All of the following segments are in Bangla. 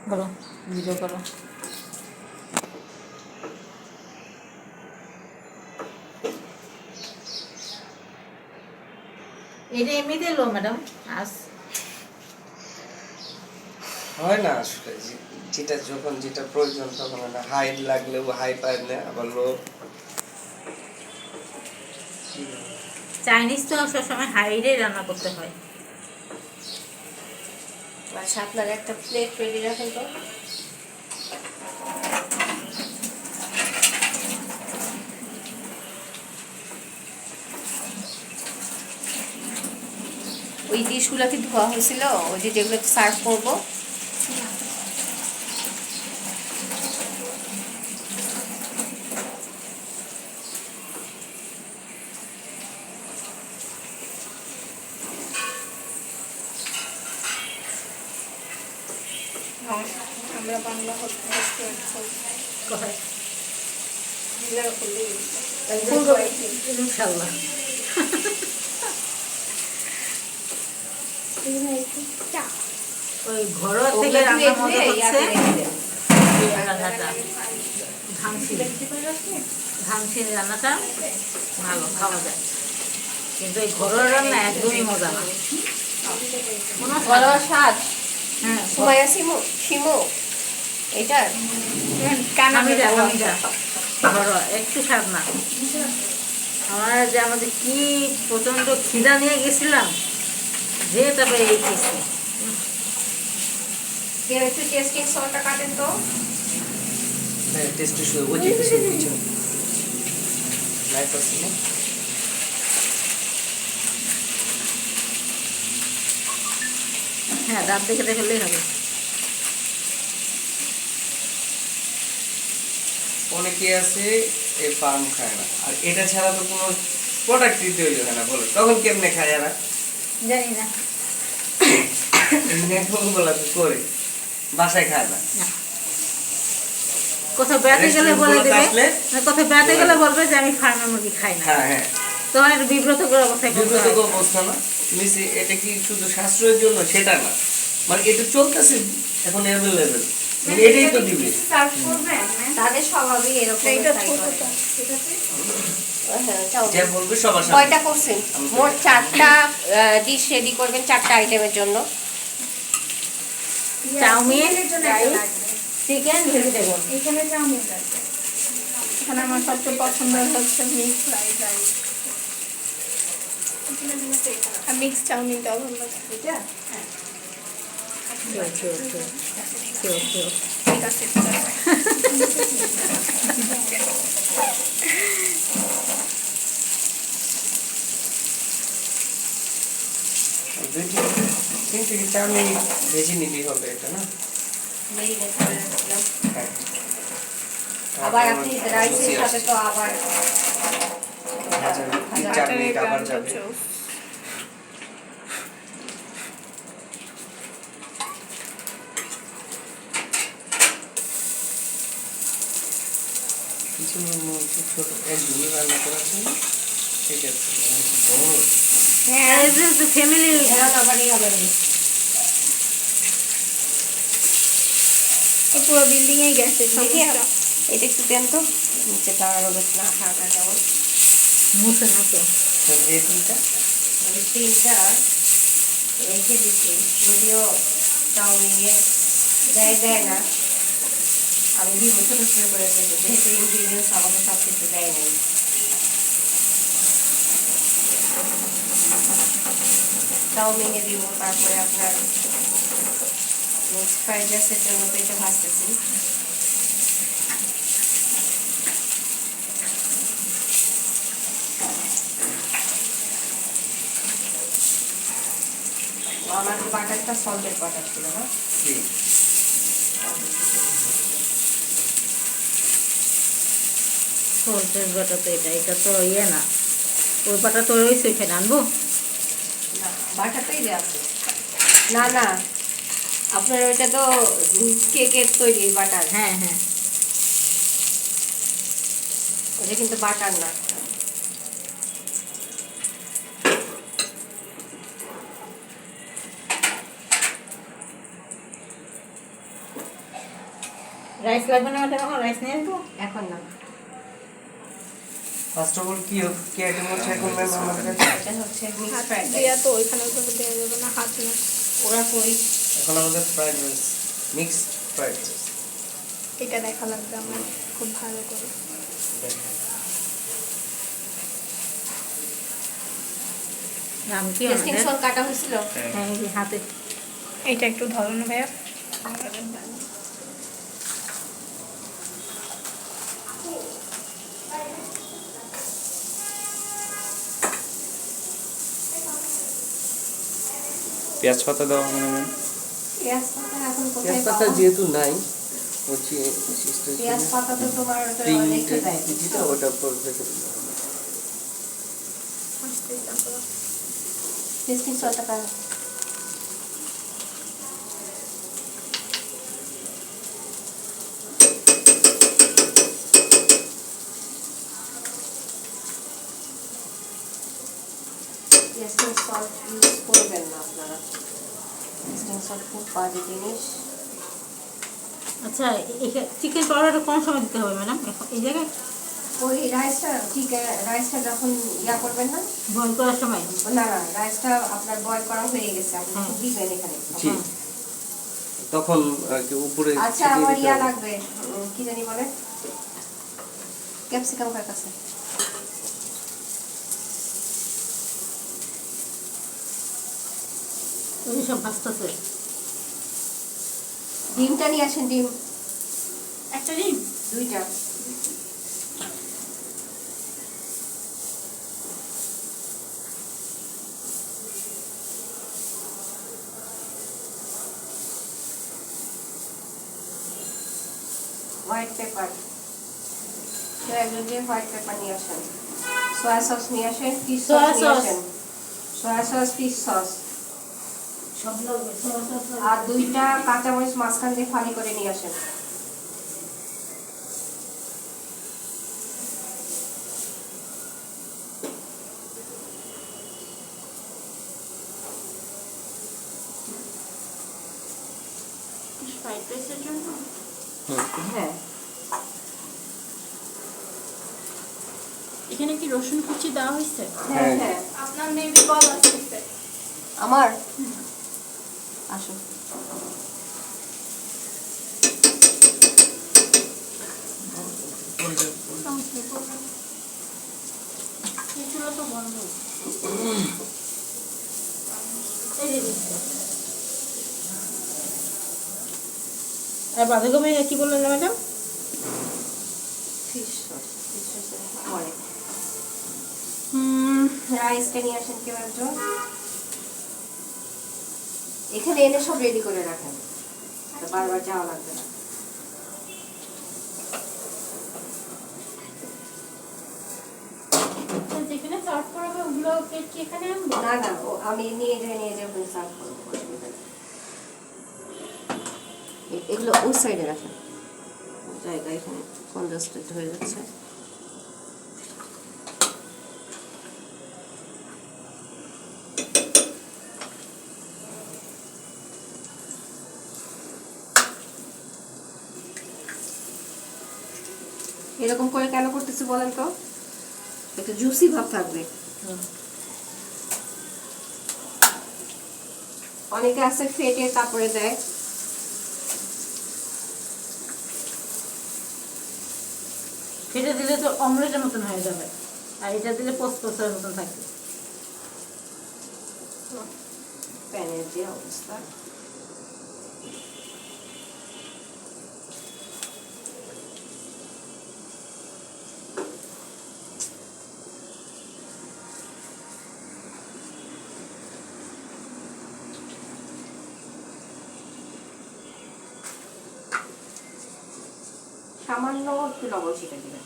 করো ভিডিও করো। এটা এমনিতে লো ম্যাডাম, আজ হয় না আসলে যেটা যখন যেটা প্রয়োজন তখন না, হাই লাগলেও হাই পায় না, আবার লো। চাইনিজ তো সবসময় হাইরে রান্না করতে হয়। আচ্ছা, আপনার একটা প্লেট রেডি রাখেন তো। ওই ডিশগুলো কি ধোয়া হয়েছিল, ওই যে যেগুলো সার্ভ করবো? আমরা বাংলা ইনশাল্লাহ। ওই ঘরোয়া থেকে রান্না মজা হচ্ছে এই রান্নাটা, ধামসির রান্নাটা ভালো খাওয়া যায়, কিন্তু এই ঘরোয়া রান্না একদমই মজা না, কোনো ঘরোয়া স্বাদ। হ্যাঁ সুমাইয়া শিমু এটার কানামিরা ঘরোয়া একটু স্বাদ না। আমরা যে আমাদের কি প্রচন্ড খিদা নিয়ে গেছিলাম, যে তারপরে এই খেয়েছি। কেউ একটু টেস্টিং সল্টটা কাটেন তো। হ্যাঁ, টেস্ট শুরু ওই যে কিছু কিছু লাইফ আছে না। হ্যাঁ, দাঁত দেখে ফেললেই হবে। অনেকে আছে এই ফার্ম খায় না, আর এটা ছাড়া তো কোনো প্রোডাক্ট তৈরি হয় না, বলো তখন কেমনে খায় এরা? জানি না, বলা তো করে বাসায় খায় না। কোথাও বেড়াতে গেলে বলে দেবে, কোথাও বেড়াতে গেলে বলবে যে আমি ফার্মের মুরগি খাই না। হ্যাঁ হ্যাঁ, তখন একটা বিব্রতকর অবস্থায় বিব্রতকর অবস্থা না মিসি। এটা কি শুধু সাশ্রয়ের জন্য সেটা না, মানে এটা চলতেছে এখন অ্যাভেলেবেল, মানে এটাই তো দিবে। তাদের স্বভাবই এরকম। যে বলবে সবার সামনে। কয়টা করছেন? মোট 4টা ডিশ রেডি করবেন, 4টা আইটেমের জন্য। Chow mein, chicken, vegetable. এখানে চাউমিন আছে, এখানে আমার সবচেয়ে পছন্দ হচ্ছে মিক্স ফ্রাইড রাইস, আর মিক্স চাউমিনটাও ভালো লাগে। এটা ঠিক আছে, তিন থেকে 4 মিনিট ভেজে নিলেই হবে এটা, না? হ্যাঁ। আবার আপনি রাইসের সাথে তো আবার ভাজা 3-4 মিনিট আবার যাবে। কিছু ছোট একজনের রান্না করার জন্য ঠিক আছে, বড় হ্যাঁ, ফ্যামিলি আবারই হবে। পুরো বিল্ডিং এ গেছে সমস্যা। এটা একটু দেন তো, নিচে দাঁড়ানো বেশ না থাকা কেমন মুখে মতো। এই তিনটা ওই 3টা রেখে দিচ্ছি, যদিও চাউমিনে দেয় না। আমি দিব ছোটো ছোটো করে দেবো, যেহেতু ইনগ্রিডিয়েন্টস আমাকে সব কিছু দেয় নাই। চাউমিনে দিব, তারপরে আপনার মিক্স ফ্রাইড রাইসের জন্য তো এটা ভাজতেছি। আমার বাটারটা সল্টেড বাটার ছিল না। সল্টের বাটা তো এটা তো ইয়ে না, ওই বাটা তো রয়েছে, ওইখানে আনবো না, বাটারটাই দেওয়া আছে। না না, আপনার ওইটা তো কেকের তৈরি বাটার। হ্যাঁ হ্যাঁ, ওটা কিন্তু বাটার না। রাইস লাগবে না ম্যাডাম, এখন রাইস নিয়ে আসবো। এখন না, ফার্স্ট অফ অল কি আইটেম হচ্ছে এখন ম্যাম আমার কাছে? এটা হচ্ছে মিক্স হাত ফ্রাইড দেওয়া রাইস। তো ওইখানে ওইভাবে দেওয়া যাবে না, হাত না। ওরা কই এখন আমাদের fried rice, mix fried rice. এটা দেখা লাগবে আমার খুব ভালো করে। নাম কি টেস্টিং আমাদের? সল্ট কাটা হয়েছিল। হ্যাঁ, এই যে হাতে। এইটা একটু ধরো না ভাইয়া। পেঁয়াজ পাতা দেওয়া হবে না ম্যাম? পেঁয়াজ পাতা এখন কোথায় পেঁয়াজ পাতা পাবো? যেহেতু নাই, হচ্ছে সিস্টার পেঁয়াজ পাতা তো তোমার ওটা রেখে দেয়। যেটা ওটা পড়বে। টেস্টিং সল্টটা কাটা। টেস্টিং সল্ট ইউজ করবেন না আপনারা, টেস্টিং সল্ট খুব বাজে জিনিস। আচ্ছা, চিকেন পাউডারটা কোন সময় দিতে হবে ম্যাডাম এই জায়গায়? ওই রাইসটা রাইসটা যখন করবেন না, বয়েল করার সময়? না না, রাইসটা আপনার বয়েল করা হয়ে গেছে, আপনি হ্যাঁ। শুধু দিবেন এখানে। জি, তখন আর কি উপরে আচ্ছা, ছিটিয়ে আমার দিতে হবে। লাগবে, কি জানি বলে, ক্যাপসিকাম কার কাছে? ওই সব ভাজতেছে। ডিমটা নিয়ে আসেন, ডিম একটা দিন 2টা। হোয়াইট পেপার, একজন যে হোয়াইট পেপার নিয়ে আসেন। সয়া সস নিয়ে আসেন, ফিশ সস Soya নিয়ে sauce। আসেন, সয়া সস, ফিশ সস। সব লাগবে। আর 2টা কাঁচামরিচ মাঝখান দিয়ে ফালি করে নিয়ে আসেন। ফ্রাইড রাইসের জন্য হ্যাঁ, এখানে কি রসুন কুচি দেওয়া হয়েছে? হ্যাঁ, হ্যাঁ। আপনার মেবি কল আসছে। আমার আসুন। এগুলো তো বন্ধ। এই যে দিচ্ছি। আর বাঁধাকপি কি বললেন ম্যাডাম? ফিশ সস, ফিশ সসের পরে রাইসটা নিয়ে আসেন কেউ একজন। এখানে এনে সব রেডি করে রাখেন, তো বারবার যাওয়া লাগবে না। যেখানে সার্ভ করাবে ওগুলো কি এখানে আনবো? না না, আমি নিয়ে যাই ওখানে সার্ভ করবো, অসুবিধা নেই। এগুলো ওই সাইডে রাখেন, জায়গা এখানে কনজাস্টেড হয়ে যাচ্ছে। এরকম করে কেন করতেছি বলেন তো? একটু জুসি ভাব থাকবে। অনেকে আছে ফেটে তারপরে দেয়, ফেটে দিলে তো অমলেটের মতন হয়ে যাবে, আর এটা দিলে পোস্টের মতন থাকবে। প্যানের যে অবস্থা। সামান্য একটু লবণ ছিটে দিবেন।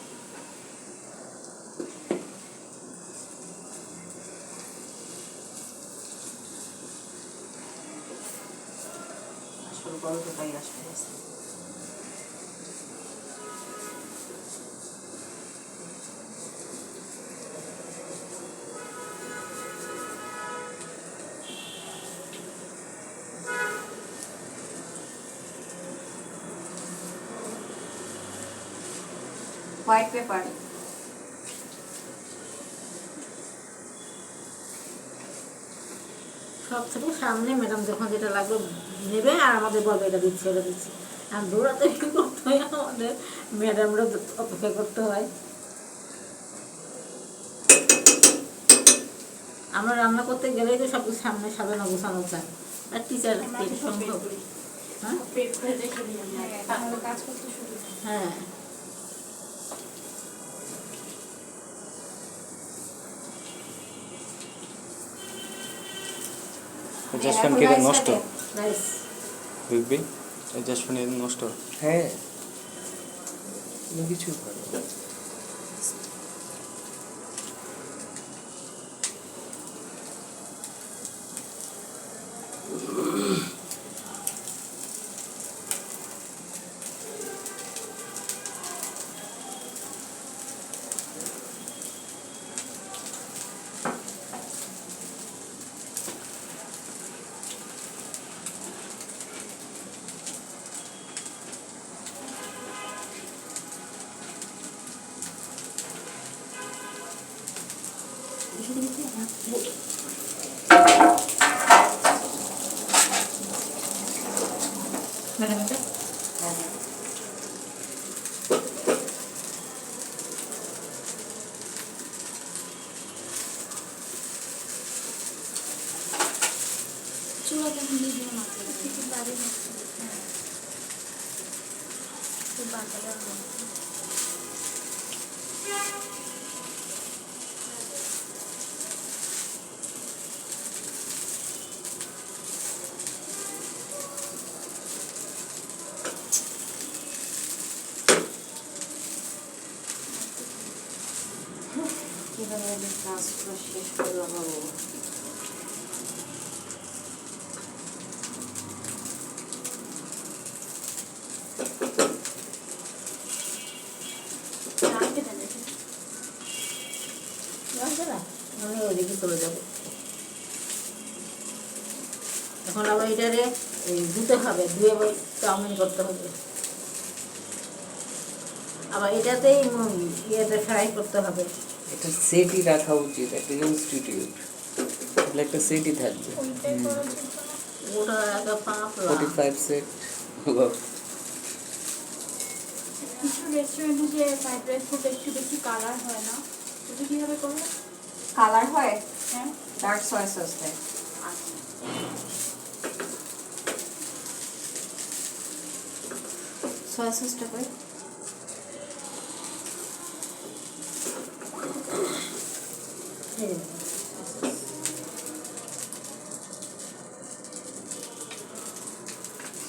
আসলে গন্ধটাই আসবে। White paper. সব থেকে সামনে ম্যাডাম যখন যেটা লাগবে নেবে আর আমাদের বলবে এটা দিচ্ছি এটা দিচ্ছি, আর দৌড়াতে কি করতে হয় আমাদের, ম্যাডামরা অপেক্ষা করতে হয়। আমরা রান্না করতে গেলেই তো সব কিছু সামনে সাজানো গোছানো চায়, আর টিচার সম্ভব। হ্যাঁ তাহলে কাজ করতে শুরু। হ্যাঁ জাসপান কি নষ্ট রাইস দেখবি এই জাসপান নষ্ট। হ্যাঁ কোনো কিছু করে না। ম্যাডাম এটা চুলাতে এখন দিয়ে দিলাম মাত্র কিছু বাড়ি খুব বাচ্চাদের কিভাবে কাজটা শেষ করলাম আমি। আসবে না, আমি ওইদিকে চলে যাবো। এখন আবার এটারে ধুতে হবে, ধুয়ে আবার চাউমিন করতে হবে, আবার এটাতেই ইয়েতে ফ্রাই করতে হবে। একটা সেটই রাখা উচিত, একটা ইনস্টিটিউট একটা সেটই থাকবে। ওটা একটা পাঁপড়া 45 সেট। কিছু রেস্টুরেন্টে যে ফ্রাইড রাইস খুব একটু বেশি কালার হয় না, ওটা কীভাবে করবে? কালার হয়, হ্যাঁ ডার্ক সয়া সস দেয়। সয়া সসটা কই?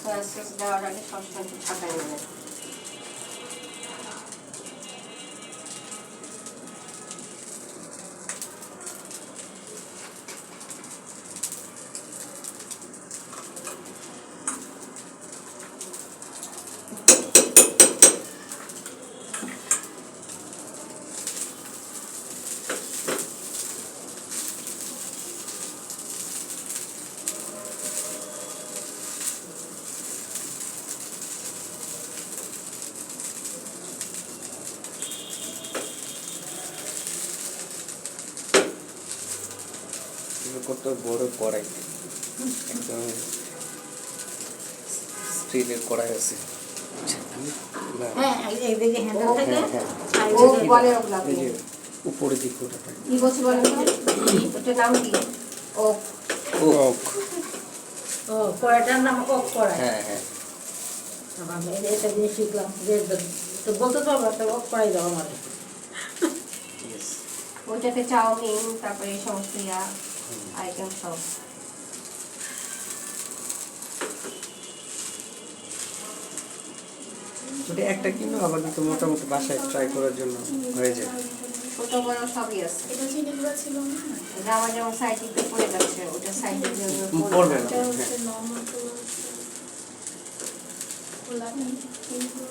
সয়া সস দেওয়ার আগে সসটা একটু ছাঁকাই নেবে। কত বড় কড়াই, একদম স্টিলের কড়াই আছে। হ্যাঁ এইদিকে হ্যান্ডেল থাকে, আর ও এইদিকে- বলে ওগুলা এই যে উপরের দিকে ওটা থাকে। কি বলছি বলেন তো? ওটার নাম কি? ও ওক। ও কড়াইটার নাম ওক কড়াই। হ্যাঁ হ্যাঁ আবার এটা জিনিস শিখলাম যে তো বলতে পারবো একটা ওক কড়াই দাও আমার। yes। ওইটাতে চাউমিন, তারপরে এই সমস্ত আইটেম সব। ওটা একটা কিনো, আবার কিন্তু মোটামুটি বাসায় ট্রাই করার জন্য হয়ে যায়। ছোট বড় সবই আছে। এটা চিনিগুলো ছিল না, এটা আমার যেমন সাইডে পড়ে যাচ্ছে, ওটা সাইডের জন্য পড়বে না। এটা হচ্ছে নর্মাল খোলা কিন্তু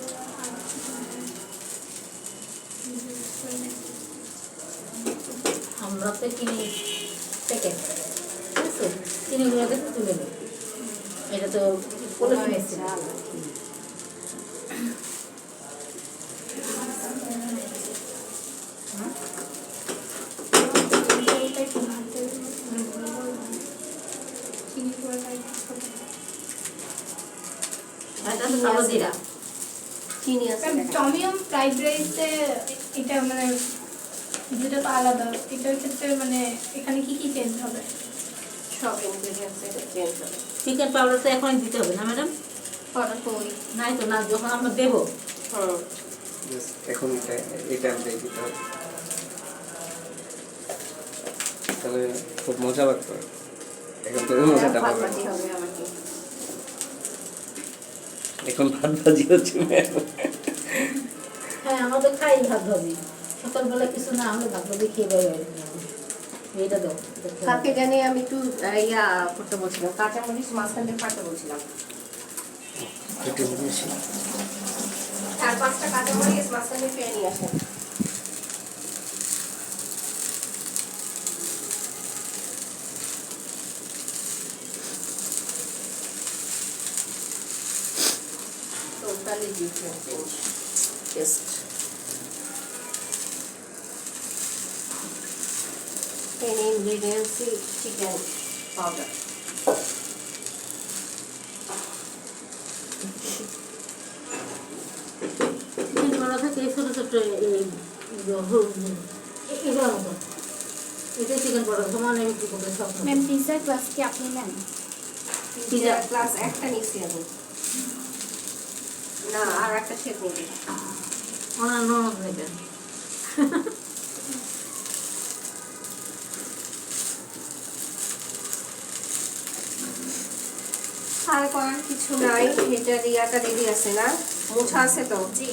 আমরা তো কিনি প্যাকেট, ঠিক আছে, চিনিগুলোকে তুলে নিই, এটা তো পলিথিন এসেছে। পুরোটাই ছোটো। এটা তো কালো জিরা। চিনি আছে দেখা। টমিয়াম ফ্রাইড রাইসে এটা মানে যেটা তো আলাদা, এটার ক্ষেত্রে মানে এখানে কি কি চেঞ্জ হবে? সব ইনগ্রেডিয়েন্টস এটা চেঞ্জ হবে। চিকেন পাউডার তো এখনই দিতে হবে না ম্যাডাম? পরে তো ওই নাই তো, না যখন আমরা দেবো। এখন এটা আমি দিতে হবে, তাহলে খুব মজা লাগবে। এখন তো মজাটা ভাত পাবে। ভাজি হবে আমাকে। এখন ভাত ভাজি হচ্ছে ম্যাডাম। হ্যাঁ, আমাদের খাই ভাত ভাজি। সকালবেলা কিছু না, আমরা ভাত ভাজি খেয়ে বেরোই। এটা দাও, এটা খেয়ে কাকে জানি আমি একটু ইয়া করতে বলছিলাম, কাঁচামরিচ মাঝখান দিয়ে ফাটতে বলছিলাম। একটু বেশি। 4-5টা কাঁচামরিচ মাঝখান দিয়ে পেয়ে নিয়ে আসেন। Totally different things. Taste. Any ingredients is chicken powder. Chicken করা থাকে এই ছোটো ছোটো এগুলো মতো। এটাই চিকেন পাউডার সমান বিক্রি করবে সব। ম্যাম পিৎজার ক্লাস কি আপনি নেন? পিৎজা ক্লাস একটা নিচ্ছি আমি। না, আর একটা শেপ নিবি। ওনার ননদ নেবেন। আর করার কিছু নাই, এটা রিয়াটা রেডি আছে না? মোছা আছে তো? জি।